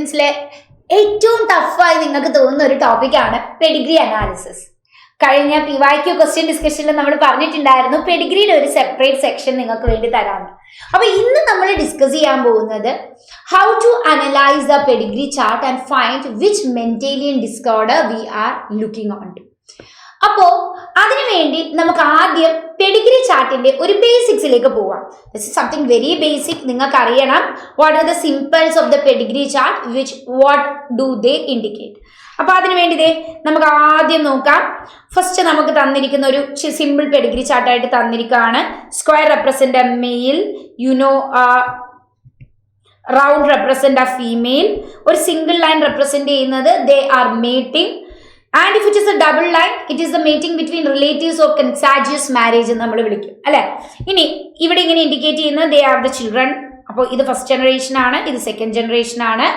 ക്വസ്റ്റ്യൻസിലെ ഏറ്റവും ടഫായി നിങ്ങൾക്ക് തോന്നുന്ന ഒരു ടോപ്പിക്കാണ് പെഡിഗ്രി അനാലിസിസ്. കഴിഞ്ഞ PYQ ക്വസ്റ്റ്യൻ ഡിസ്കഷനിൽ നമ്മൾ പറഞ്ഞിട്ടുണ്ടായിരുന്നു പെഡിഗ്രിയുടെ ഒരു സെപ്പറേറ്റ് സെക്ഷൻ നിങ്ങൾക്ക് വേണ്ടി തരാമെന്ന്. അപ്പൊ ഇന്ന് നമ്മൾ ഡിസ്കസ് ചെയ്യാൻ പോകുന്നത് how to analyse the pedigree chart and find which Mendelian disorder we are looking on to. അപ്പോ അതിനുവേണ്ടി നമുക്ക് ആദ്യം പെഡിഗ്രി ചാർട്ടിന്റെ ഒരു ബേസിക്സിലേക്ക് പോവാം. This is something very basic. നിങ്ങൾക്ക് അറിയണം what are the symbols of the pedigree chart, which what do they indicate. അപ്പൊ അതിനുവേണ്ടി നമുക്ക് ആദ്യം നോക്കാം. ഫസ്റ്റ് നമുക്ക് തന്നിരിക്കുന്ന ഒരു സിമ്പിൾ പെഡിഗ്രി ചാർട്ടായിട്ട് തന്നിരിക്കുകയാണ്. Square represent a male, round represent a female, ഒരു സിംഗിൾ ലൈൻ റെപ്രസെന്റ് ചെയ്യുന്നത് they are mating. And if it is a double line, it is the mating between relatives or consanguineous marriage എന്ന് നമ്മൾ വിളിക്കും അല്ലെ. ഇനി ഇവിടെ ഇങ്ങനെ ഇൻഡിക്കേറ്റ് ചെയ്യുന്നത് they are the children. അപ്പോൾ ഇത് ഫസ്റ്റ് ജനറേഷൻ ആണ്, ഇത് സെക്കൻഡ് ജനറേഷൻ ആണ്.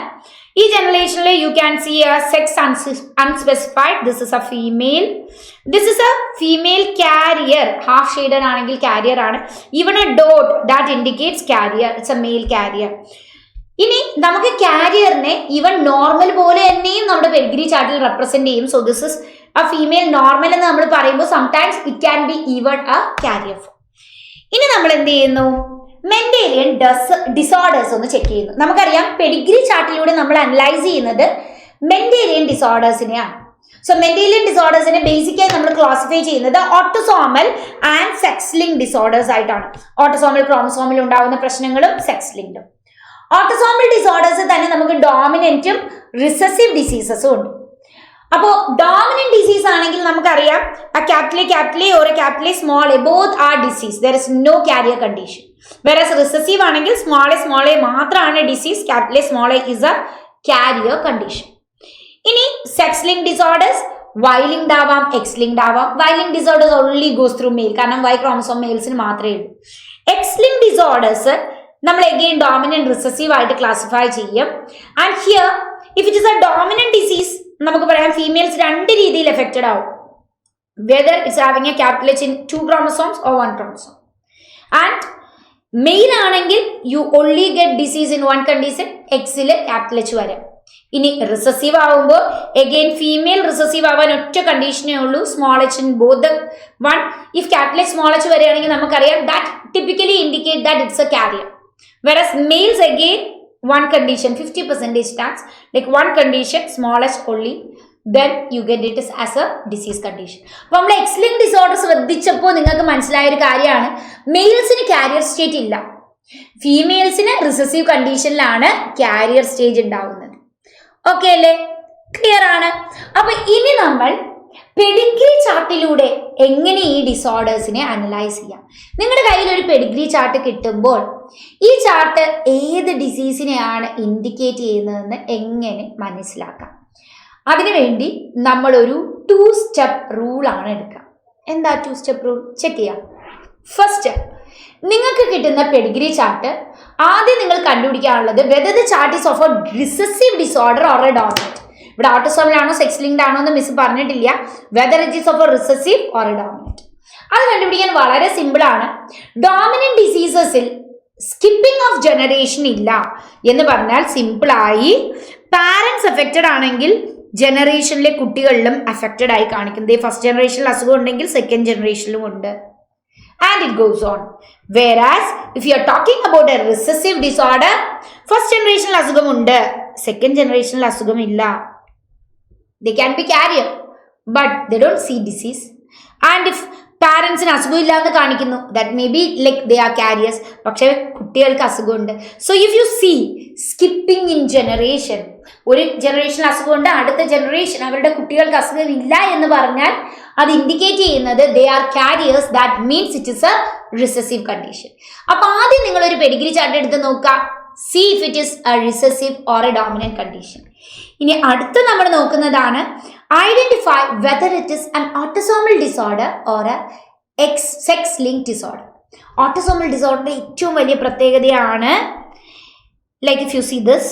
ഈ ജനറേഷനിൽ you can see a sex unspecified. This is a female. This is a female carrier. Half shaded ആണെങ്കിൽ കാരിയർ ആണ്. Even a dot that indicates carrier. It's a male carrier. ഇനി നമുക്ക് കാരിയറിനെ even normal പോലെ തന്നെയും നമ്മുടെ പെഡിഗ്രി ചാർട്ടിൽ represent ചെയ്യും. So this is a female normal എന്ന് നമ്മൾ പറയുമ്പോൾ sometimes it can B even A carrier. ഇനി നമ്മൾ എന്ത് ചെയ്യുന്നു, മെന്റേലിയൻ ഡിസോർഡേഴ്സ് ഒന്ന് ചെക്ക് ചെയ്യുന്നു. നമുക്കറിയാം പെഡിഗ്രി ചാർട്ടിലൂടെ നമ്മൾ അനലൈസ് ചെയ്യുന്നത് മെന്റേലിയൻ ഡിസോർഡേഴ്സിനെയാണ്. സോ മെന്റേലിയൻ ഡിസോർഡേഴ്സിനെ ബേസിക്കായി നമ്മൾ ക്ലാസിഫൈ ചെയ്യുന്നത് autosomal and sex link disorders ആയിട്ടാണ്. ഓട്ടോസോമൽ ക്രോമസോമിൽ ഉണ്ടാകുന്ന പ്രശ്നങ്ങളും സെക്സ് ലിങ്കും. ഓട്ടോസോമൽ ഡിസോർഡേഴ്സ് തന്നെ നമുക്ക് ഡോമിനന്റും റിസസീവ് ഡിസീസസും ഉണ്ട്. അപ്പോൾ ഡോമിനന്റ് ഡിസീസ് ആണെങ്കിൽ നമുക്കറിയാം capital or capital small A both are disease, there is no carrier condition. Whereas recessive ആണെങ്കിൽ സ്മോൾ എ മാത്രമാണ് disease, capital small A is a carrier condition. ഇനി sex link disorders Y linked ആവാം, X linked ആവാം. Y link disorders only goes through male, കാരണം Y chromosome മെയിൽസിന് മാത്രമേ ഉള്ളൂ. X link disorders നമ്മൾ അഗെയിൻ ഡോമിനന്റ് റിസസീവ് ആയിട്ട് ക്ലാസിഫൈ ചെയ്യും. And here if it is A dominant disease നമുക്ക് പറയാം ഫീമെയിൽസ് രണ്ട് രീതിയിൽ എഫക്റ്റഡ് ആവും. Whether it's having a capital H in 2 chromosomes or 1 chromosome. And male ആണെങ്കിൽ you only get disease in 1 condition, എക്സിൽ capital H വരാം. ഇനി റിസസീവ് ആവുമ്പോൾ അഗെയിൻ ഫീമെയിൽ റിസസീവ് ആവാൻ ഒറ്റ കണ്ടീഷനേ ഉള്ളൂ, small H in both one. If capital H small H വരികയാണെങ്കിൽ നമുക്കറിയാം that typically indicate that it's A carrier. Whereas males again one condition 50% chance, like one condition small h only, then you get it as a disease condition. അപ്പോൾ നമ്മൾ X link disorder ശ്രദ്ധിച്ചപ്പോൾ നിങ്ങൾക്ക് മനസ്സിലായ ഒരു കാര്യമാണ് മെയിൽസിന് carrier state ഇല്ല, ഫീമെയിൽസിന് recessive കണ്ടീഷനിലാണ് carrier stage ഉണ്ടാവുന്നത്. Okay അല്ലേ, clear ആണ്. അപ്പൊ ഇനി നമ്മൾ പെഡിഗ്രി ചാർട്ടിലൂടെ എങ്ങനെ ഈ ഡിസോർഡേഴ്സിനെ അനലൈസ് ചെയ്യാം. നിങ്ങളുടെ കയ്യിൽ ഒരു പെഡിഗ്രി ചാർട്ട് കിട്ടുമ്പോൾ ഈ ചാർട്ട് ഏത് ഡിസീസിനെയാണ് ഇൻഡിക്കേറ്റ് ചെയ്യുന്നതെന്ന് എങ്ങനെ മനസ്സിലാക്കാം. അതിനുവേണ്ടി നമ്മളൊരു 2 step റൂളാണ് എടുക്കുക. എന്താ 2 step റൂൾ? ചെക്ക് ചെയ്യാം. ഫസ്റ്റ്, നിങ്ങൾക്ക് കിട്ടുന്ന പെഡിഗ്രി ചാർട്ട് ആദ്യം നിങ്ങൾ കണ്ടുപിടിക്കാനുള്ളത് whether the chart is of a recessive disorder or a dominant. ഇവിടെ ഓട്ടോസോമലാണോ സെക്സ് ലിങ്ക്ഡ് ആണോ എന്ന് മിസ് പറഞ്ഞിട്ടില്ല. Whether it is of a recessive or a dominant, അത് കണ്ടുപിടിക്കാൻ വളരെ സിമ്പിൾ ആണ്. ഡോമിനന്റ് ഡിസീസസിൽ സ്കിപ്പിംഗ് ഓഫ് ജനറേഷൻ ഇല്ല എന്ന് പറഞ്ഞാൽ സിമ്പിളായി പാരന്റ്സ് എഫക്റ്റഡ് ആണെങ്കിൽ ജനറേഷനിലെ കുട്ടികളിലും അഫക്റ്റഡ് ആയി കാണിക്കുന്നത്. ഫസ്റ്റ് ജനറേഷനിൽ അസുഖം ഉണ്ടെങ്കിൽ സെക്കൻഡ് ജനറേഷനിലും ഉണ്ട്. And it goes on. Whereas if you are talking about a recessive disorder, first generation അസുഖം ഉണ്ട്, second generation അസുഖം ഇല്ല. They can be carrier but they don't see disease. And if പാരൻസിന് അസുഖം ഇല്ലാന്ന് കാണിക്കുന്നു, that may be like they are carriers, പക്ഷെ കുട്ടികൾക്ക് അസുഖമുണ്ട്. So if you see skipping in generation, ഒരു ജനറേഷൻ അസുഖമുണ്ട്, അടുത്ത ജനറേഷൻ അവരുടെ കുട്ടികൾക്ക് അസുഖം ഇല്ല എന്ന് പറഞ്ഞാൽ അത് ഇൻഡിക്കേറ്റ് ചെയ്യുന്നത് they are carriers, that means it is a recessive condition. അപ്പൊ ആദ്യം നിങ്ങൾ ഒരു പെഡിഗ്രി ചാർട്ട് എടുത്ത് നോക്കുക, see if it is a recessive or a dominant condition. ഇനി അടുത്ത് നമ്മൾ നോക്കുന്നതാണ് identify whether it is an autosomal disorder or a sex link disorder. Autosomal ഡിസോർഡറിന്റെ ഏറ്റവും വലിയ പ്രത്യേകതയാണ് like if you see this,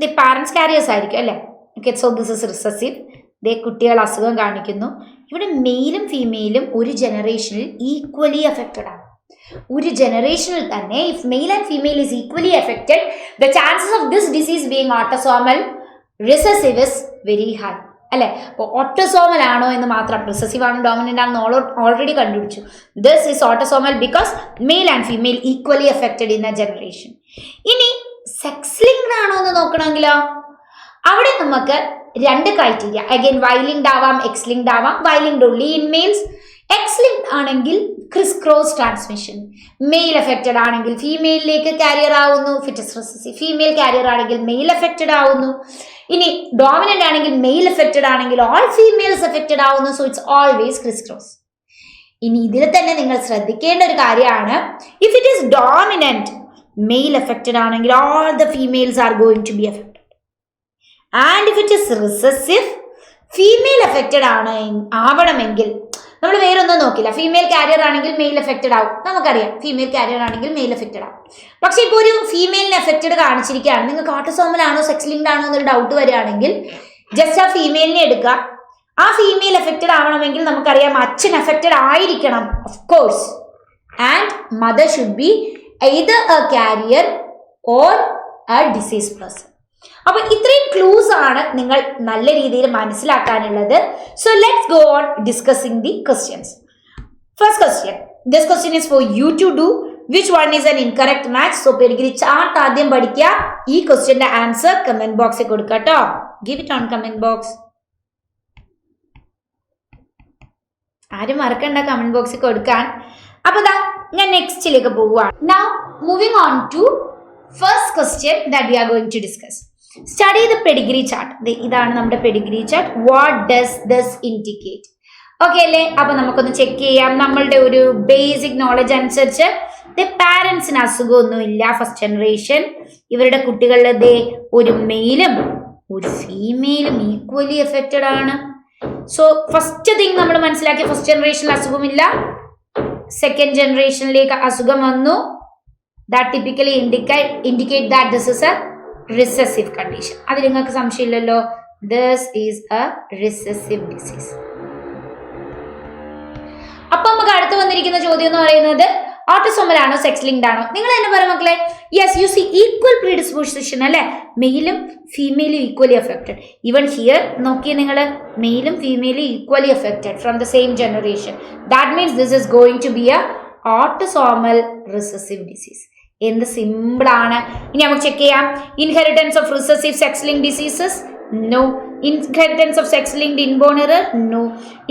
the parents carriers ആയിരിക്കും അല്ലേ. Okay, so this is recessive, they കുട്ടികൾ അസുഖം കാണിക്കുന്നു. ഇവിടെ മെയിലും ഫീമെയിലും ഒരു ജനറേഷനിൽ ഈക്വലി അഫക്റ്റഡ് ആണ്. ഒരു ജനറേഷനിൽ തന്നെ if male and female is equally affected the chances of this disease being autosomal recessive is very high അല്ലെ. അപ്പോൾ ഓട്ടോസോമൽ ആണോ എന്ന് മാത്രം, റിസസീവ് ആണോ ഡോമിനന്റ് ആണെന്ന് ഓൾറെഡി കണ്ടുപിടിച്ചു. This is autosomal because male and female equally affected in a generation. ഇനി sex linked ആണോ എന്ന് നോക്കണമെങ്കിലോ അവിടെ നമുക്ക് രണ്ട് ക്രൈറ്റീരിയ, അഗൈൻ വൈ ലിങ്ക്ഡ് ആവാം, എക്സ് ലിങ്ക്ഡ് ആവാം. Y linked only in males. X linked ആണെങ്കിൽ criss cross transmission, male affected ആണെങ്കിൽ ഫീമെയിലിലേക്ക് കാരിയർ ആവുന്നു, ഫിറ്റസ് റിസസീവ്. ഫീമെയിൽ കാരിയർ ആണെങ്കിൽ മെയിൽ എഫക്റ്റഡ് ആവുന്നു. ഇനി ഡോമിനന്റ് ആണെങ്കിൽ മെയിൽ എഫക്റ്റഡ് ആണെങ്കിൽ ഓൾ ഫീമെയിൽസ് എഫക്റ്റഡ് ആവുന്നു. So it's always criss cross. ഇനി ഇതിൽ തന്നെ നിങ്ങൾ ശ്രദ്ധിക്കേണ്ട ഒരു കാര്യമാണ്, if it is dominant male affected ആണെങ്കിൽ all the females are going to be affected. And if it is recessive female affected ആവണമെങ്കിൽ നമ്മൾ വേറെ ഒന്നും നോക്കില്ല. ഫീമെയിൽ കാരിയർ ആണെങ്കിൽ മെയിൽ എഫക്റ്റഡ് ആവും, നമുക്കറിയാം. ഫീമെയിൽ കാരിയർ ആണെങ്കിൽ മെയിൽ എഫക്റ്റഡ് ആവും. പക്ഷെ ഇപ്പോൾ ഒരു ഫീമെയിലിന് എഫക്റ്റഡ് കാണിച്ചിരിക്കുകയാണ്, നിങ്ങൾക്ക് ഓട്ടോസോമൽ ആണോ സെക്സ് ലിങ്ക്ഡ് ആണോ എന്നൊരു ഡൗട്ട് വരികയാണെങ്കിൽ ജസ്റ്റ് ആ ഫീമെയിലിനെ എടുക്കുക. ആ ഫീമെയിൽ എഫക്റ്റഡ് ആവണമെങ്കിൽ നമുക്കറിയാം അച്ഛൻ എഫക്റ്റഡ് ആയിരിക്കണം of course, and mother should be either a carrier or a disease person. അപ്പൊ ഇത്രയും ക്ലൂസ് ആണ് നിങ്ങൾ നല്ല രീതിയിൽ മനസ്സിലാക്കാനുള്ളത്. So let's go on discussing the questions. First question, this question is for you to do. Which one is an incorrect match? സോ pedigree chart ആദ്യം പഠിക്കുക. ഈ ക്വസ്റ്റ്യന്റെ ആൻസർ കമന്റ് ബോക്സിൽ കൊടുക്കുക കേട്ടോ. Give it on comment box. ആരും മറക്കണ്ട കമന്റ് ബോക്സിൽ കൊടുക്കാൻ. അപ്പൊ ഞാൻ നെക്സ്റ്റിലേക്ക് പോവുകയാണ്. Now moving on to first question that we are going to discuss. Study the pedigree chart. ഇതാണ് നമ്മുടെ pedigree chart. What does this indicate? Okay അല്ലേ? അപ്പൊ നമുക്കൊന്ന് ചെക്ക് ചെയ്യാം. നമ്മളുടെ ഒരു ബേസിക് നോളജ് അനുസരിച്ച് പാരന്റ്സിന് അസുഖമൊന്നുമില്ല. ഫസ്റ്റ് ജനറേഷൻ ഇവരുടെ കുട്ടികളിൽ ഒരു മെയിലും ഒരു ഫീമെയിലും ഈക്വലി എഫക്റ്റഡ് ആണ്. സോ ഫസ്റ്റ് തിങ് നമ്മൾ മനസ്സിലാക്കിയ ഫസ്റ്റ് ജനറേഷനിൽ അസുഖമില്ല. സെക്കൻഡ് ജനറേഷനിലേക്ക് അസുഖം വന്നു. That typically indicate that this is a recessive condition. അതിൽ നിങ്ങൾക്ക് സംശയമില്ലല്ലോ. This is a recessive disease. അപ്പൊ നമുക്ക് അടുത്ത് വന്നിരിക്കുന്ന ചോദ്യം എന്ന് പറയുന്നത് ഓട്ടോസോമൽ ആണോ സെക്സ് ലിങ്ക്ഡ് ആണോ? നിങ്ങൾ തന്നെ പറ മക്കളെ. Yes, you see equal predisposition അല്ലെ, മെയിലും ഫീമെയിലും ഈക്വലി എഫക്റ്റഡ്. ഈവൻ ഹിയർ നോക്കിയ നിങ്ങൾ, മെയിലും ഫീമെയിലും equally affected from the same generation. That means this is going to be a autosomal recessive disease. എന്ത് സിമ്പിൾ ആണ്. ഇനി നമുക്ക് ചെക്ക് ചെയ്യാം. Inheritance of recessive sex link diseases? No. Inheritance of sex-linked inborn error? No.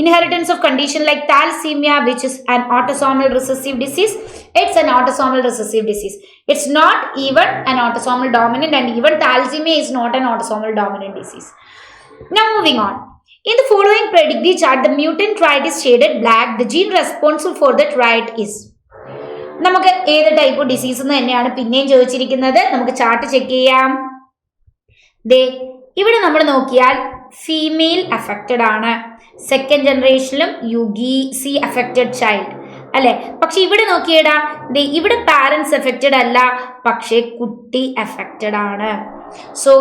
Inheritance of condition like thalassemia, which is an autosomal recessive disease? It's an autosomal recessive disease. It's not even an autosomal dominant, and even thalassemia is not an autosomal dominant disease. Now moving on. In the following pedigree chart, the mutant trait is shaded black. The gene responsible for the trait is? നമുക്ക് ഏത് type disease എന്ന് തന്നെയാണ് പിന്നെയും ചോദിച്ചിരിക്കുന്നത്. നമുക്ക് chart check ചെയ്യാം. ഇവിടെ നമ്മൾ നോക്കിയാൽ ഫീമെയിൽ അഫക്റ്റഡ് ആണ്. സെക്കൻഡ് ജനറേഷനിലും യുഗി അഫക്റ്റഡ് ചൈൽഡ് അല്ലെ. പക്ഷെ ഇവിടെ നോക്കിയേടാ, ഇവിടെ പാരന്റ്സ് എഫക്റ്റഡ് അല്ല, പക്ഷെ കുട്ടി എഫക്റ്റഡ് ആണ്. സോ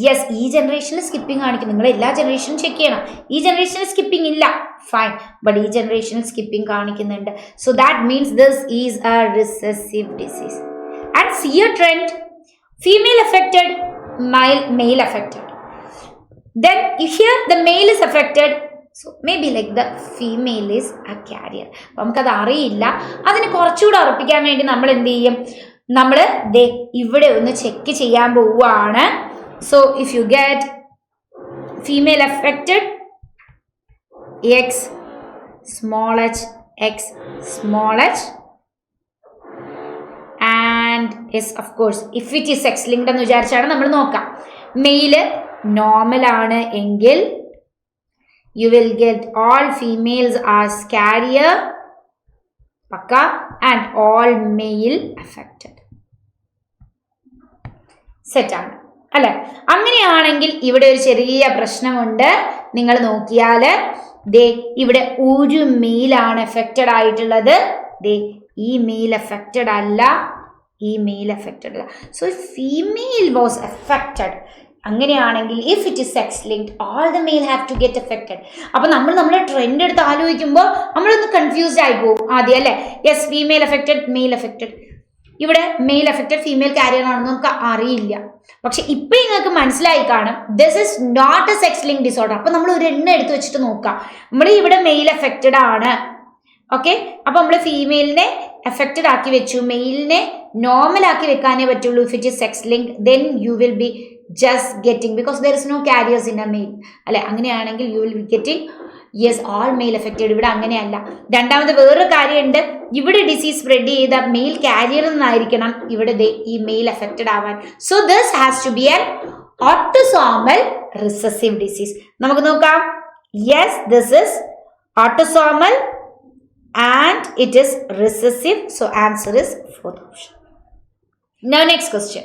യെസ്, ഈ ജനറേഷനിൽ സ്കിപ്പിംഗ് കാണിക്കും. നിങ്ങൾ എല്ലാ ജനറേഷനും ചെക്ക് ചെയ്യണം. ഈ ജനറേഷനിൽ സ്കിപ്പിംഗ് ഇല്ല, ഫൈൻ, ബട്ട് ഈ ജനറേഷനിൽ സ്കിപ്പിംഗ് കാണിക്കുന്നുണ്ട്. So that means this is A recessive disease. And C A trend, female affected, male affected. Then here the male is affected, so maybe like the female is a carrier. നമുക്കത് അറിയില്ല. അതിന് കുറച്ചുകൂടെ ഉറപ്പിക്കാൻ വേണ്ടി നമ്മൾ എന്ത് ചെയ്യും, നമ്മൾ ഇവിടെ ഒന്ന് ചെക്ക് ചെയ്യാൻ പോവുകയാണ്. So if you get female affected x small h x small h and yes of course if it is sex linked എന്ന് വിചാരിച്ചാണ് നമ്മൾ നോക്കാം. മെയില് നോർമൽ ആണ് എങ്കിൽ you will get all females as carrier പക്ക and all male affected. Set ആണ് അല്ലെ? അങ്ങനെയാണെങ്കിൽ ഇവിടെ ഒരു ചെറിയ പ്രശ്നമുണ്ട്. നിങ്ങൾ നോക്കിയാൽ ഇവിടെ ഒരു മെയിലാണ് എഫക്റ്റഡ് ആയിട്ടുള്ളത്. ഈ മെയിൽ എഫക്റ്റഡ് അല്ല, ഈ മെയിൽ എഫക്റ്റഡ് അല്ല. സോ ഫീമെയിൽ വാസ് എഫക്റ്റഡ് അങ്ങനെയാണെങ്കിൽ if it is sex linked all the male have to get affected. അപ്പൊ നമ്മുടെ ട്രെൻഡ് എടുത്ത് ആലോചിക്കുമ്പോൾ നമ്മളൊന്ന് കൺഫ്യൂസ്ഡ് ആയി പോകും ആദ്യം അല്ലേ. Yes, female affected, male affected. ഇവിടെ മെയിൽ എഫക്റ്റഡ് ഫീമെയിൽ കാരിയർ ആണെന്ന് നമുക്ക് അറിയില്ല. പക്ഷെ ഇപ്പൊ നിങ്ങൾക്ക് മനസ്സിലായി കാണും this is not a sex link disorder. അപ്പൊ നമ്മൾ ഒരു എണ്ണം എടുത്ത് വെച്ചിട്ട് നോക്കാം. നമ്മൾ ഇവിടെ മെയിൽ എഫക്റ്റഡ് ആണ്, ഓക്കെ. അപ്പൊ നമ്മൾ ഫീമെയിലിനെ എഫക്റ്റഡ് ആക്കി വെച്ചു, മെയിലിനെ നോർമൽ ആക്കി വെക്കാനേ പറ്റുള്ളൂ. If it is sex link then you will be just getting because there is no carriers in a male അല്ലെ. അങ്ങനെയാണെങ്കിൽ you will be getting yes all male affected. ഇവിടെ അങ്ങനെയല്ല. രണ്ടാമത് വേറൊരു കാര്യമുണ്ട്, ഇവിടെ ഡിസീസ് സ്പ്രെഡ് ചെയ്ത മെയിൽ കാരിയർ എന്നായിരിക്കണം ഇവിടെ ഈ മെയിൽ എഫക്റ്റഡ് ആവാൻ. So this has to be an autosomal recessive disease. നമുക്ക് നോക്കാം. Yes, this is autosomal and it is recessive. So answer is fourth option. Now next question.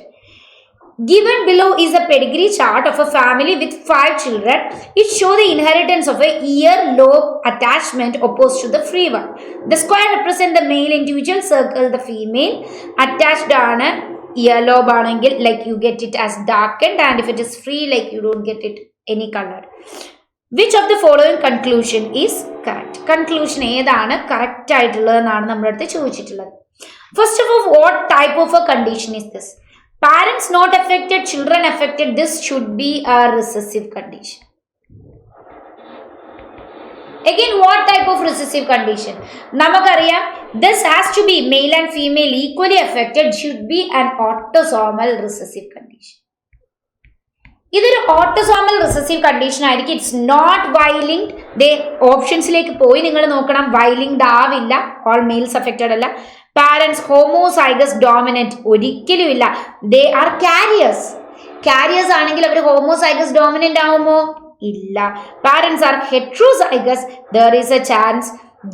Given below is a pedigree chart of a family with 5 children. It shows the inheritance of a ear-lobe attachment opposed to the free one. The square represent the male individual, circle the female. Attached ആണ് earlobe ആണെങ്കിൽ like you get it as darkened, and if it is free like you don't get it any color. Which of the following conclusion is correct? Conclusion ഏതാണ് correct ആയിട്ടുള്ളതെന്നാണ് നമ്മുടെ അടുത്ത് ചോദിച്ചിട്ടുള്ളത്. First of all, what type of a condition is this? Parents not affected, children affected. This should be a recessive condition. Again, what type of recessive condition? നമുക്കറിയാം this has to be male and female equally affected, should be an autosomal recessive condition. ഇതൊരു autosomal recessive condition ആയിരിക്കും. It's not Y linked. ദേ ഓപ്ഷൻസിലേക്ക് പോയി നിങ്ങൾ നോക്കണം. Y linked ആവില്ല. All males affected അല്ല. പാരന്റ്സ് ഹോമോസൈഗസ് ഡോമിനന്റ് ഒരിക്കലും ഇല്ല. ദേ ആർ കാരിയേഴ്സ്. കാരിയേഴ്സ് ആണെങ്കിൽ അവർ ഹോമോസൈഗസ് ഡോമിനന്റ് ആവുമോ? ഇല്ല. Parents are heterozygous. There is a chance.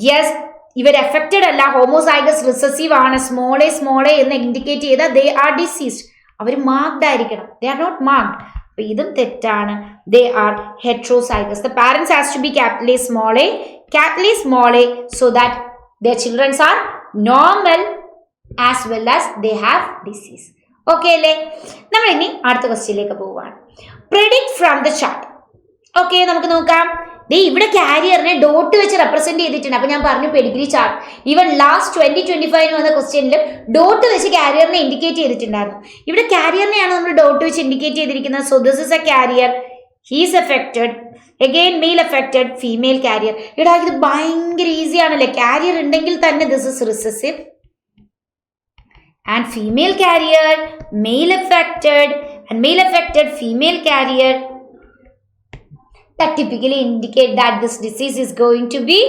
Yes, ഇവർ എഫക്റ്റഡ് അല്ല, ഹോമോസൈഗസ് റിസസീവ് ആണ്. സ്മോൾ എ എന്ന് ഇൻഡിക്കേറ്റ് ചെയ്താൽ ദേ ആർ ഡിസീസ്ഡ്. അവർ മാർക്ഡ് ആയിരിക്കണം. They are not marked. അപ്പൊ ഇതും തെറ്റാണ്. They are heterozygous. The parents has to be capital A small A so that their children are normal as well as they have disease. Okay അല്ലേ? നമ്മൾ ഇനി അടുത്ത ക്വസ്റ്റ്യനിലേക്ക് പോവുകയാണ്. Predict from the chart. Okay, നമുക്ക് നോക്കാം. ഇവിടെ കാരിയറിനെ ഡോട്ട് വെച്ച് റെപ്രസെന്റ് ചെയ്തിട്ടുണ്ട്. അപ്പൊ ഞാൻ പറഞ്ഞു പെഡിഗ്രി ചാർട്ട്. ഈവൻ ലാസ്റ്റ് 2025 വന്ന ക്വസ്റ്റ്യനിലും ഡോട്ട് വെച്ച് കാരിയറിനെ ഇൻഡിക്കേറ്റ് ചെയ്തിട്ടുണ്ടായിരുന്നു. ഇവിടെ കാരിയറിനെയാണ് നമ്മൾ ഡോട്ട് വെച്ച് ഇൻഡിക്കേറ്റ് ചെയ്തിരിക്കുന്നത്. So this is a carrier, he's affected. Again male affected, female carrier. ഇവിടെ ഇത് ഭയങ്കര ഈസി ആണല്ലേ. കാരിയർ ഉണ്ടെങ്കിൽ തന്നെ this is recessive and female carrier, male affected and male affected female carrier. That typically indicate that this disease is going to be,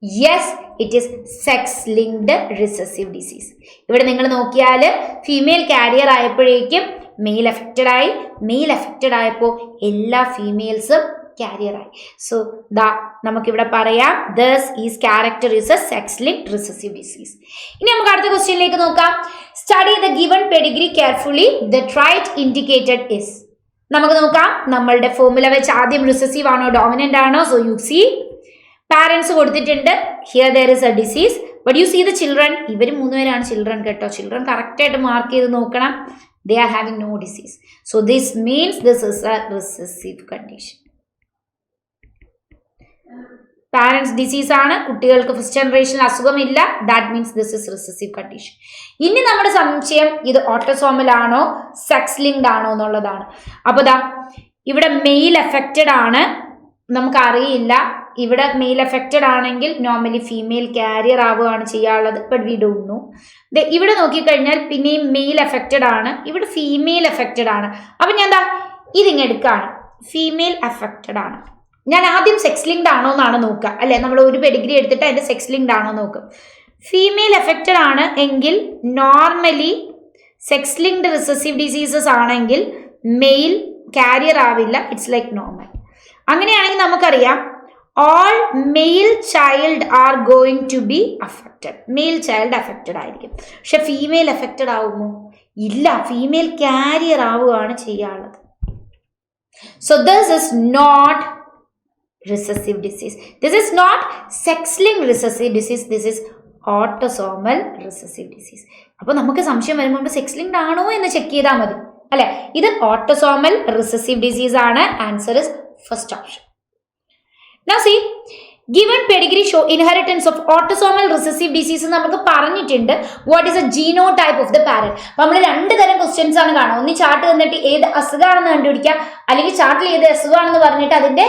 yes, it is sex-linked recessive disease. ഇവിടെ നിങ്ങൾ നോക്കിയാൽ female carrier ആയപ്പോഴേക്കും mail affected ആയി. Mail affected ആയപ്പോൾ എല്ലാ ഫീമെയിൽസും carrier ആയി. So നമുക്കിവിടെ പറയാം this is character is a sex-linked recessive disease. ഇനി നമുക്ക് അടുത്ത ക്വസ്റ്റ്യനിലേക്ക് നോക്കാം. Study the given pedigree carefully. The trait indicated is. നമുക്ക് നോക്കാം. നമ്മളുടെ ഫോർമുല വെച്ച് ആദ്യം റിസസീവ് ആണോ ഡോമിനന്റ് ആണോ? സോ യു സി പാരന്റ്സ് കൊടുത്തിട്ടുണ്ട്. Here there is A disease. But you C the children. ഇവർ 3 പേരാണ് ചിൽഡ്രൻ കേട്ടോ. ചിൽഡ്രൻ കറക്റ്റ് ആയിട്ട് മാർക്ക് ചെയ്ത് നോക്കണം. They are having no disease. So this means this is a recessive condition. Parents disease ആണ്, കുട്ടികൾക്ക് first ജനറേഷനിൽ അസുഖമില്ല. That means this is recessive condition. ഇനി നമ്മുടെ സംശയം ഇത് ഓട്ടോസോമൽ ആണോ സെക്സ് ലിങ്ക്ഡ് ആണോ എന്നുള്ളതാണ്. അപ്പൊ ഇവിടെ മെയിൽ എഫക്റ്റഡ് ആണ്, നമുക്കറിയില്ല. ഇവിടെ മെയിൽ എഫക്റ്റഡ് ആണെങ്കിൽ നോർമലി ഫീമെയിൽ കാരിയർ ആവുകയാണ് ചെയ്യാറുള്ളത്. But we don't know. ഇവിടെ നോക്കിക്കഴിഞ്ഞാൽ പിന്നെയും മെയിൽ എഫക്റ്റഡ് ആണ്, ഇവിടെ ഫീമെയിൽ എഫക്റ്റഡ് ആണ്. അപ്പൊ ഞാൻ ഇതിങ്ങെടുക്കാണ്, ഫീമെയിൽ എഫക്റ്റഡ് ആണ്. ഞാൻ ആദ്യം സെക്സ് ലിങ്ക്ഡ് ആണോ എന്നാണ് നോക്കുക അല്ലെ. നമ്മൾ ഒരു പെഡിഗ്രി എടുത്തിട്ട് അതിന്റെ സെക്സ് ലിങ്ക്ഡ് ആണോ നോക്കും. ഫീമെയിൽ എഫക്റ്റഡ് ആണ് എങ്കിൽ normally sex linked recessive diseases ആണെങ്കിൽ മെയിൽ കാരിയർ ആവില്ല. It's like normal. അങ്ങനെയാണെങ്കിൽ നമുക്കറിയാം all male child are going to be affected. Male child affected ആയിരിക്കും. പക്ഷെ ഫീമെയിൽ അഫക്റ്റഡ് ആവുമോ? ഇല്ല, ഫീമെയിൽ കാരിയർ ആവുകയാണ് ചെയ്യാറുള്ളത്. So this is not recessive disease. This is not sex-linked recessive disease. This is autosomal recessive disease. അപ്പോൾ നമുക്ക് സംശയം വരുമ്പോൾ സെക്സ് ലിങ്ക്ഡ് ആണോ എന്ന് ചെക്ക് ചെയ്താൽ മതി. അല്ലെ? ഇത് ഓട്ടോസോമൽ റിസസീവ് ഡിസീസ് ആണ്. Answer is first option. Now see, given pedigree show inheritance of autosomal recessive disease നമുക്ക് പറഞ്ഞിട്ടുണ്ട്. What is A genotype of the parent. അപ്പൊ നമ്മൾ രണ്ട് തരം ക്വസ്റ്റ്യൻസ് ആണ് കാണുക. ഒന്ന് ചാർട്ട് തന്നിട്ട് ഏത് അസുഖമാണെന്ന് കണ്ടുപിടിക്കുക, അല്ലെങ്കിൽ ചാർട്ടിൽ ഏത് അസുഖമാണെന്ന് പറഞ്ഞിട്ട് അതിന്റെ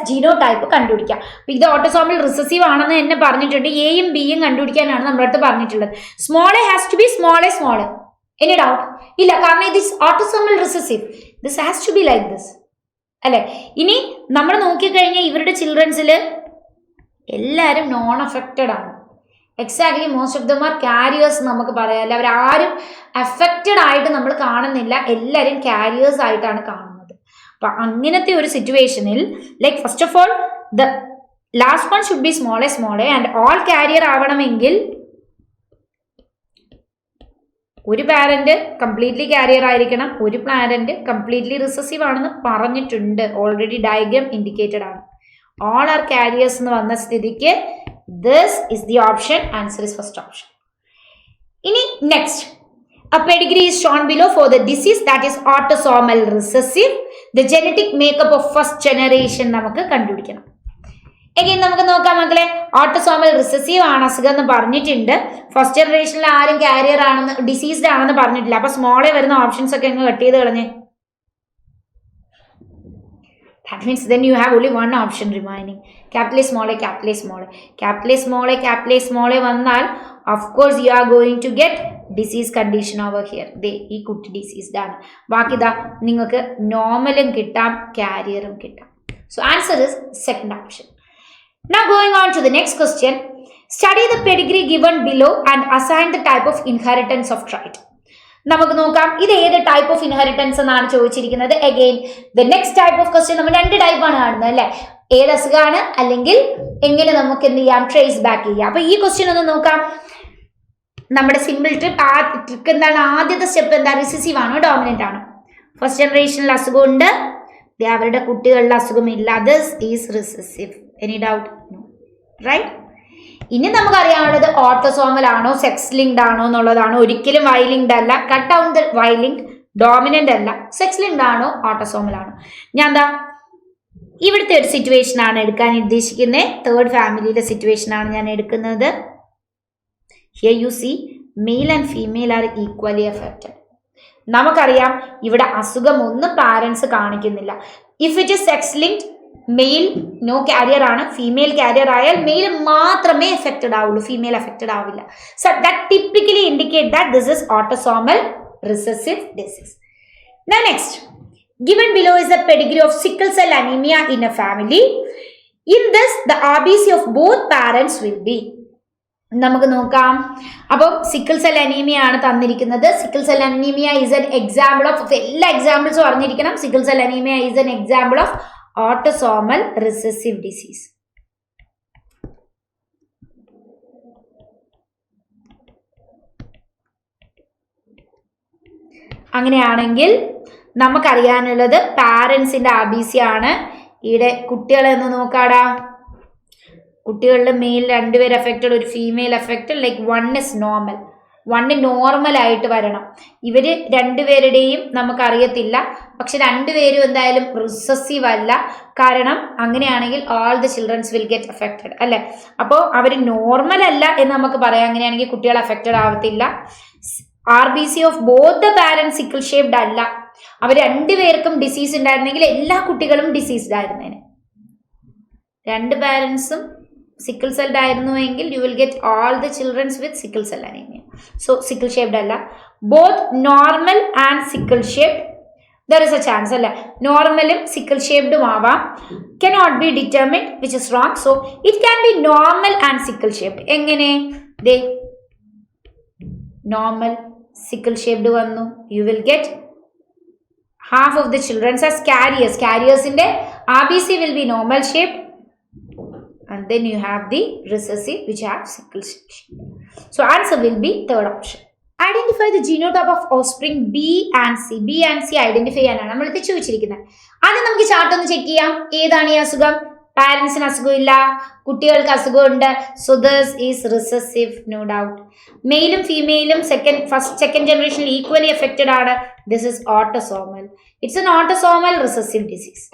ജീനോടൈപ്പ് കണ്ടുപിടിക്കുക. അപ്പൊ ഇത് ഓട്ടോസോമൽ റിസസീവ് ആണെന്ന് തന്നെ പറഞ്ഞിട്ടുണ്ട്. എയും ബിയും കണ്ടുപിടിക്കാനാണ് നമ്മുടെ അടുത്ത് പറഞ്ഞിട്ടുള്ളത്. Small A has to be small A small A. Any doubt? ഇല്ല, കാരണം ഇത് autosomal recessive. This has to be like this, അല്ലെ? ഇനി നമ്മൾ നോക്കിക്കഴിഞ്ഞാൽ ഇവരുടെ ചിൽഡ്രൻസിൽ എല്ലാവരും നോൺ അഫക്റ്റഡ് ആണ്. Exactly most of them are carriers നമുക്ക് പറയാമല്ല. അവരാരും അഫക്റ്റഡ് ആയിട്ട് നമ്മൾ കാണുന്നില്ല, എല്ലാവരും കാരിയേഴ്സ് ആയിട്ടാണ് കാണുന്നത്. അപ്പൊ അങ്ങനത്തെ ഒരു സിറ്റുവേഷനിൽ like first of all the last one should be small A and all carrier ആവണമെങ്കിൽ ഒരു പാരന്റ് കംപ്ലീറ്റ്ലി കാരിയർ ആയിരിക്കണം, ഒരു പാരന്റ് കംപ്ലീറ്റ്ലി റിസസീവ് ആണെന്ന് പറഞ്ഞിട്ടുണ്ട്. ഓൾറെഡി ഡയഗ്രാം ഇൻഡിക്കേറ്റഡ് ആണ്. ഓൾ ആർ കാരിയേഴ്സ് എന്ന് വന്ന സ്ഥിതിക്ക് this is the option. Answer is first option. ഇനി next, a pedigree is shown below for the disease that is autosomal recessive. The genetic makeup of first generation നമുക്ക് കണ്ടുപിടിക്കണം. Again നമുക്ക് നോക്കാം മക്കളെ. Autosomal recessive ആണ് അസുഖം എന്ന് പറഞ്ഞിട്ടുണ്ട്. ഫസ്റ്റ് ജനറേഷനിൽ ആരും കാരിയർ ആണെന്ന് ഡിസീസ്ഡ് ആണെന്ന് പറഞ്ഞിട്ടില്ല. അപ്പൊ സ്മോളെ വരുന്ന ഓപ്ഷൻസ് ഒക്കെ അങ്ങ് കട്ട് ചെയ്ത് കളഞ്ഞേ. That means then you have only one option remaining. Capital A, small a, capital A, small a. Capital A, small a, capital A, small a വന്നാൽ of course you are going to get disease condition over here. ഈ കുട്ടി diseased ആണ്. ബാക്കി ഇതാ നിങ്ങൾക്ക് നോർമലും കിട്ടാം, കാരിയറും കിട്ടാം. So answer is second option. Now going on to the next question. Study the pedigree given below and assign the type of inheritance of trait. നമുക്ക് നോക്കാം ഇത് ഏത് ടൈപ്പ് ഓഫ് ഇൻഹെറിറ്റൻസ് എന്നാണ് ചോദിച്ചിരിക്കുന്നത്. Again the next type of question നമ്മൾ രണ്ട് ടൈപ്പാണ് കാണുന്നത്, അല്ലെ? ഏത് അസുഖമാണ്, അല്ലെങ്കിൽ എങ്ങനെ നമുക്ക് എന്ത് ചെയ്യാം, ട്രേസ് ബാക്ക് ചെയ്യാം. അപ്പൊ ഈ ക്വസ്റ്റ്യൻ ഒന്ന് നോക്കാം. നമ്മുടെ സിമ്പിൾ ട്രിക്ക് എന്താണ്? ആദ്യത്തെ സ്റ്റെപ്പ് എന്താ? റിസസീവ് ആണോ ഡോമിനന്റ് ആണോ? ഫസ്റ്റ് ജനറേഷനിൽ അസുഖമുണ്ട്, അവരുടെ കുട്ടികളിൽ അസുഖമില്ല. This is recessive. Any doubt? Right. ഇനി നമുക്കറിയാനുള്ളത് ഓട്ടോസോമൽ ആണോ സെക്സ് ലിങ്ക്ഡ് ആണോ എന്നുള്ളതാണ്. ഒരിക്കലും വൈ ലിങ്ക്ഡ് അല്ല. Cut out the Y link. Dominant അല്ല. സെക്സ് ലിങ്ക്ഡ് ആണോ ഓട്ടോസോമൽ ആണോ? ഞാൻ എന്താ ഇവിടുത്തെ ഒരു സിറ്റുവേഷൻ ആണ് എടുക്കാൻ ഉദ്ദേശിക്കുന്നത്. തേർഡ് ഫാമിലിയിലെ സിറ്റുവേഷൻ ആണ് ഞാൻ എടുക്കുന്നത്. Here you see male and female are equally affected. നമുക്കറിയാം ഇവിടെ അസുഖം ഒന്നും പാരന്റ്സ് കാണിക്കുന്നില്ല. If it is sex linked, male no carrier ആണ്, ഫീമെയിൽ കാരിയർ ആയാൽ മെയിൽ മാത്രമേ എഫക്റ്റഡ് ആവുള്ളൂ, ഫീമെയിൽ എഫക്റ്റഡ് ആവില്ല. So that typically indicate that this is autosomal recessive disease. Now next, given below is the pedigree of sickle cell anemia in a family. In this the RBC of both parents will be. നമുക്ക് നോക്കാം. അപ്പോൾ sickle cell anaemia ആണ് തന്നിരിക്കുന്നത്. Sickle cell anaemia is an example of, എല്ലാ എക്സാമ്പിൾസും അറിഞ്ഞിരിക്കണം. Sickle cell anaemia is an example of autosomal recessive disease. അങ്ങനെയാണെങ്കിൽ നമുക്കറിയാനുള്ളത് പാരൻസിന്റെ RBC ആണ്. ഇവിടെ കുട്ടികളെ ഒന്ന് നോക്കാടാ. കുട്ടികളിൽ മെയിൽ രണ്ടുപേര് എഫക്റ്റഡ്, ഒരു female affected. Like one is normal, one normal ആയിട്ട് വരണം. ഇവര് രണ്ടുപേരുടെയും നമുക്കറിയത്തില്ല, പക്ഷെ രണ്ടുപേരും എന്തായാലും റിസസീവ് അല്ല. കാരണം അങ്ങനെയാണെങ്കിൽ all the childrens will get affected, അല്ലെ? അപ്പോൾ അവർ നോർമൽ അല്ല എന്ന് നമുക്ക് പറയാം. അങ്ങനെയാണെങ്കിൽ കുട്ടികൾ എഫക്റ്റഡ് ആവത്തില്ല. RBC of both the parents sickle shaped അല്ല. അവർ രണ്ടുപേർക്കും ഡിസീസ് ഉണ്ടായിരുന്നെങ്കിൽ എല്ലാ കുട്ടികളും ഡിസീസ്ഡ് ആയിരുന്നേനെ. രണ്ട് പാരന്റ്സും സിക്കിൾ സെൽഡ് ആയിരുന്നുവെങ്കിൽ you will get all the childrens with sickle cell anaemia. So sickle shaped അല്ല. Both normal and sickle shaped, there is a chance, അല്ലെ? നോർമലും സിക്കിൾ ഷേപ്ഡും ആവാം. Cannot be determined, which is wrong. So it can be normal and sickle shaped. എങ്ങനെ? They normal sickle shaped വന്നു. You will get half of the children as carriers. Carriers-inde RBC will be normal shaped, and then you have the recessive which have sickle cell shape. So answer will be third option. Identify the genotype of offspring B and C. B and C identify ചെയ്യാനാണ് നമ്മൾ ഇത് ചോദിച്ചിരിക്കുന്നത്. ആദ്യം നമുക്ക് chart ഒന്ന് check ചെയ്യാം. ഏതാണ് ഈ അസുഖം? പാരൻസിന് അസുഖമില്ല, കുട്ടികൾക്ക് അസുഖമുണ്ട്. So this is recessive, no doubt. മെയിലും ഫീമെയിലും സെക്കൻഡ് ജനറേഷനിൽ ഈക്വലി എഫക്റ്റഡ് ആണ്. This is autosomal. It's an autosomal recessive disease.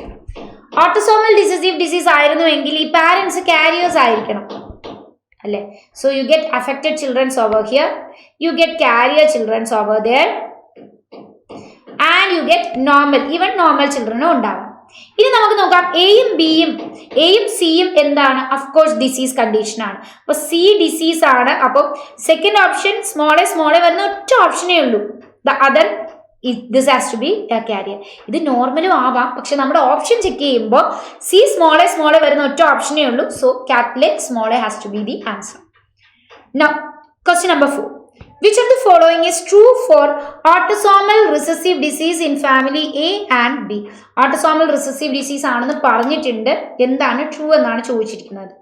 Autosomal recessive disease ആയിരുന്നുവെങ്കിൽ ഈ പാരൻസ് കാരിയേഴ്സ് ആയിരിക്കണം അല്ലേ? So you get affected childrens over here, you get carrier childrens over there, and you get normal, even normal ചിൽഡ്രനും ഉണ്ടാവും. ഇനി നമുക്ക് നോക്കാം എയും സിയും എന്താണ്? അഫ്കോഴ്സ് ഡിസീസ് കണ്ടീഷൻ ആണ്. അപ്പൊ സി ഡിസീസ് ആണ്. അപ്പം സെക്കൻഡ് ഓപ്ഷൻ സ്മോളെ വരുന്ന ഒറ്റ ഓപ്ഷനേ ഉള്ളൂ. The other this has to be a carrier. ഇത് നോർമലും ആവാം, പക്ഷെ നമ്മുടെ ഓപ്ഷൻ ചെക്ക് ചെയ്യുമ്പോൾ സി സ്മോളെ വരുന്ന ഒറ്റ ഓപ്ഷനേ ഉള്ളൂ. So capital small A has to be the answer. Now, question number 4. Which of the following is true for autosomal recessive disease in family A and B? Autosomal recessive disease ആണെന്ന് പറഞ്ഞിട്ടുണ്ട്. എന്താണ് true എന്നാണ് ചോദിച്ചിരിക്കുന്നത്.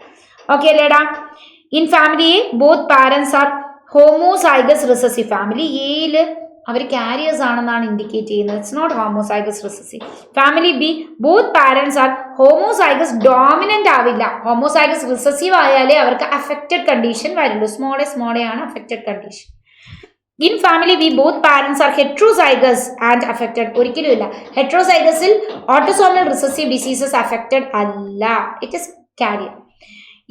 Okay അല്ലേടാ? In family A both parents are homozygous recessive. Family എയിൽ അവർ carriers ആണെന്നാണ് indicate ചെയ്യുന്നത്. It's not homozygous recessive. Family B both parents are homozygous dominant ആവില്ല. ഹോമോസൈഗസ് റിസസീവ് ആയാലേ അവർക്ക് അഫക്റ്റഡ് കണ്ടീഷൻ വരുള്ളൂ. സ്മോളെ ആണ് affected condition. In family B both parents are heterozygous and affected. ഒരിക്കലും ഇല്ല. ഹെട്രോസൈഗസിൽ ഓട്ടോസോമൽ റിസസീവ് ഡിസീസസ് അഫക്റ്റഡ് അല്ല. It is carrier.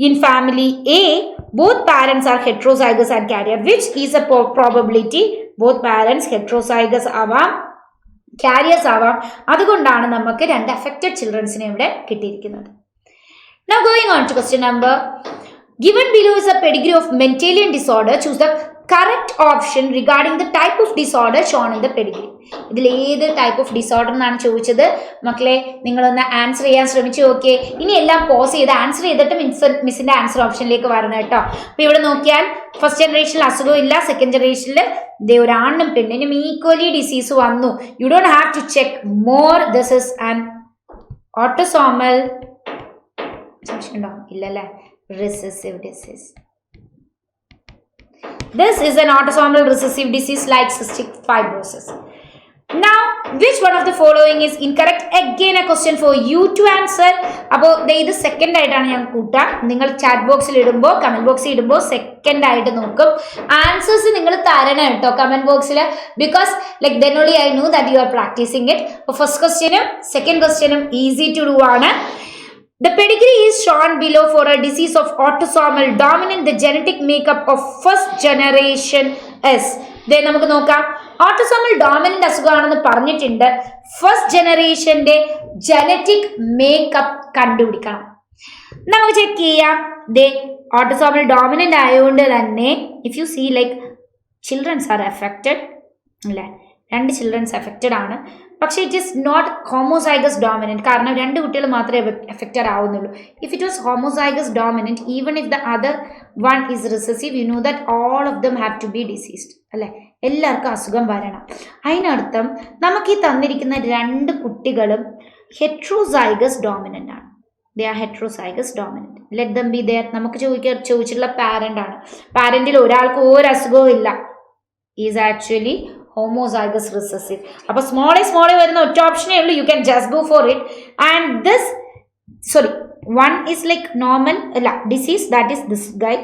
In family A, both parents are heterozygous and carrier, which is a probability. Both parents heterozygous ആവാം, carriers ആവാം. അതുകൊണ്ടാണ് നമുക്ക് രണ്ട് affected childrensനെ ഇവിടെ കിട്ടിയിരിക്കുന്നത്. Now going on to question number. Given below is a pedigree of Mendelian disorder. Choose the correct option regarding the type of disorder shown in the pedigree. ഇതിൽ ഏത് type of disorder എന്നാണ് ചോദിച്ചത്? മക്കളെ നിങ്ങളൊന്ന് answer ചെയ്യാൻ ശ്രമിച്ചു നോക്കിയേ. ഇനി എല്ലാം പോസ് ചെയ്ത് ആൻസർ ചെയ്തിട്ട് മിസ്സിന്റെ ആൻസർ ഓപ്ഷനിലേക്ക് വരണം കേട്ടോ. അപ്പൊ ഇവിടെ നോക്കിയാൽ ഫസ്റ്റ് ജനറേഷനിൽ അസുഖമില്ല, സെക്കൻഡ് ജനറേഷനിൽ ഒരു ആണിനും പെണ്ണിനും ഈക്വലി ഡിസീസ് വന്നു. You don't have to check more. This is an autosomal, സംശയമുണ്ടോ? ഇല്ലല്ലേ? Recessive disease. This is an autosomal recessive disease like cystic fibrosis. Now, which one of the following is incorrect? Again a question for you to answer. അപ്പോൾ ഇത് second ആയിട്ടാണ് ഞാൻ കൂട്ടുക. നിങ്ങൾ chat ബോക്സിൽ ഇടുമ്പോൾ, കമന്റ് ബോക്സിൽ ഇടുമ്പോൾ സെക്കൻഡ് ആയിട്ട് നോക്കും. ആൻസേഴ്സ് നിങ്ങൾ തരണം കേട്ടോ കമന്റ് ബോക്സിൽ. Because like then only I know that you are practising it. അപ്പോൾ ഫസ്റ്റ് ക്വസ്റ്റ്യനും സെക്കൻഡ് ക്വസ്റ്റ്യനും ഈസി ടു ഡു ആണ്. The pedigree is shown below for a disease of autosomal dominant. The genetic makeup of first generation is. Then നമുക്ക് നോക്കാം. Autosomal dominant അസുഖമാണെന്ന് പറഞ്ഞിട്ടുണ്ട്. First ജനറേഷന്റെ genetic makeup കണ്ടുപിടിക്കണം. നമുക്ക് check ചെയ്യാം. ഓട്ടോസോമൽ ഡോമിനന്റ് ആയതുകൊണ്ട് തന്നെ if you see like childrens are affected അല്ലേ? രണ്ട് ചിൽഡ്രൻസ് എഫക്റ്റഡ് ആണ്. പക്ഷേ it is not homozygous dominant. കാരണം രണ്ട് കുട്ടികൾ മാത്രമേ എഫക്റ്റഡ് ആവുന്നുള്ളൂ. If it was homozygous dominant, even if the other one is recessive, you know that all of them have to be diseased അല്ലേ? എല്ലാവർക്കും അസുഖം വരണം. അതിനർത്ഥം നമുക്ക് ഈ തന്നിരിക്കുന്ന രണ്ട് കുട്ടികളും ഹെട്രോസൈഗസ് ഡോമിനന്റ് ആണ്. They are heterozygous dominant. Let them be there. നമുക്ക് ചോദിച്ചിട്ടുള്ള പാരന്റ് ആണ്. പാരന്റിൽ ഒരാൾക്ക് ഒരു അസുഖവും ഇല്ല. Is actually homozygous recessive. അപ്പോൾ സ്മോളെ വരുന്ന ഒറ്റ ഓപ്ഷനേ ഉള്ളൂ. You can just go for it. And this one is like normal അല്ല disease, that is this guy.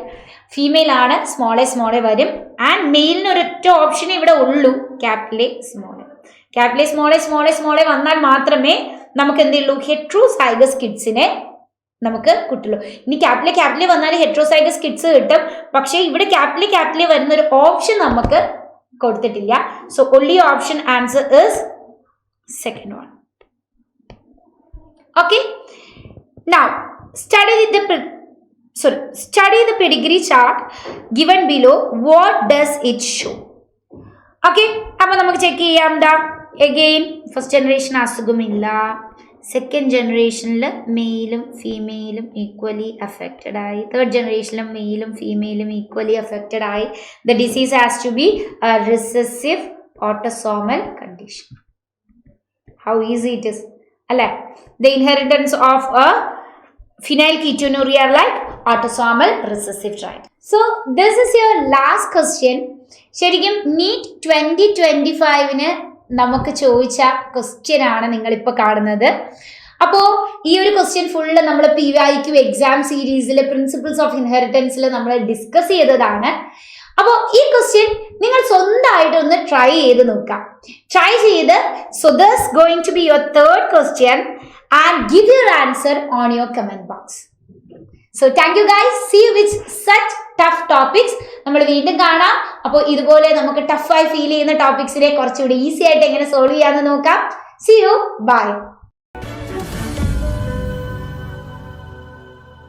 Female ആണ്, സ്മോളെ വരും. ആൻഡ് മെയിലിന് ഒരൊറ്റ ഓപ്ഷനേ ഇവിടെ ഉള്ളൂ, ക്യാപിറ്റൽ സ്മോളെ വന്നാൽ മാത്രമേ നമുക്ക് എന്തുള്ളൂ? ഹെട്രോസൈഗസ് കിഡ്സിനെ നമുക്ക് കിട്ടുള്ളൂ. ഇനി ക്യാപിറ്റൽ വന്നാൽ ഹെട്രോസൈഗസ് കിഡ്സ് കിട്ടും. പക്ഷേ ഇവിടെ ക്യാപിറ്റൽ വരുന്ന ഒരു ഓപ്ഷൻ നമുക്ക് കൊടുത്തിട്ടില്ല. So only option answer is second one. Okay, now study the pedigree chart given below. What does it show? Okay, അപ്പോൾ നമുക്ക് ചെക്ക് ചെയ്യാം. again ഫസ്റ്റ് ജനറേഷൻ അസുഖമില്ല. സെക്കൻഡ് ജനറേഷനിൽ മെയിലും ഫീമെയിലും ഈക്വലി അഫക്റ്റഡ് ആയി. തേർഡ് ജനറേഷനിലും മെയിലും ഫീമെയിലും ഈക്വലി അഫക്റ്റഡ് ആയി. The disease has to be a recessive autosomal condition. How easy it is അല്ലേ? The inheritance of a phenylketonuria like autosomal recessive trait. So this is your last question. ശരിക്കും NEET 2025 നമുക്ക് ചോദിച്ച question ആണ് നിങ്ങളിപ്പോൾ കാണുന്നത്. അപ്പോ ഈ ഒരു ക്വസ്റ്റ്യൻ ഫുള്ള് നമ്മൾ PYQ എക്സാം സീരീസിലെ പ്രിൻസിപ്പിൾസ് ഓഫ് ഇൻഹെറിറ്റൻസിൽ നമ്മൾ ഡിസ്കസ് ചെയ്തതാണ്. അപ്പോൾ ഈ ക്വസ്റ്റ്യൻ നിങ്ങൾ സ്വന്തമായിട്ട് ഒന്ന് ട്രൈ ചെയ്ത് നോക്കാം. ട്രൈ ചെയ്ത് so this going to be your third question and give your answer on your comment box. So thank you guys. See you with such tough topics. നമ്മൾ വീണ്ടും കാണാം. അപ്പോൾ ഇതുപോലെ നമുക്ക് ടഫായി ഫീൽ ചെയ്യുന്ന ടോപ്പിക്സിനെ കുറച്ചുകൂടി ഈസി ആയിട്ട് എങ്ങനെ സോൾവ് ചെയ്യാമെന്ന് നോക്കാം. See you. ബൈ.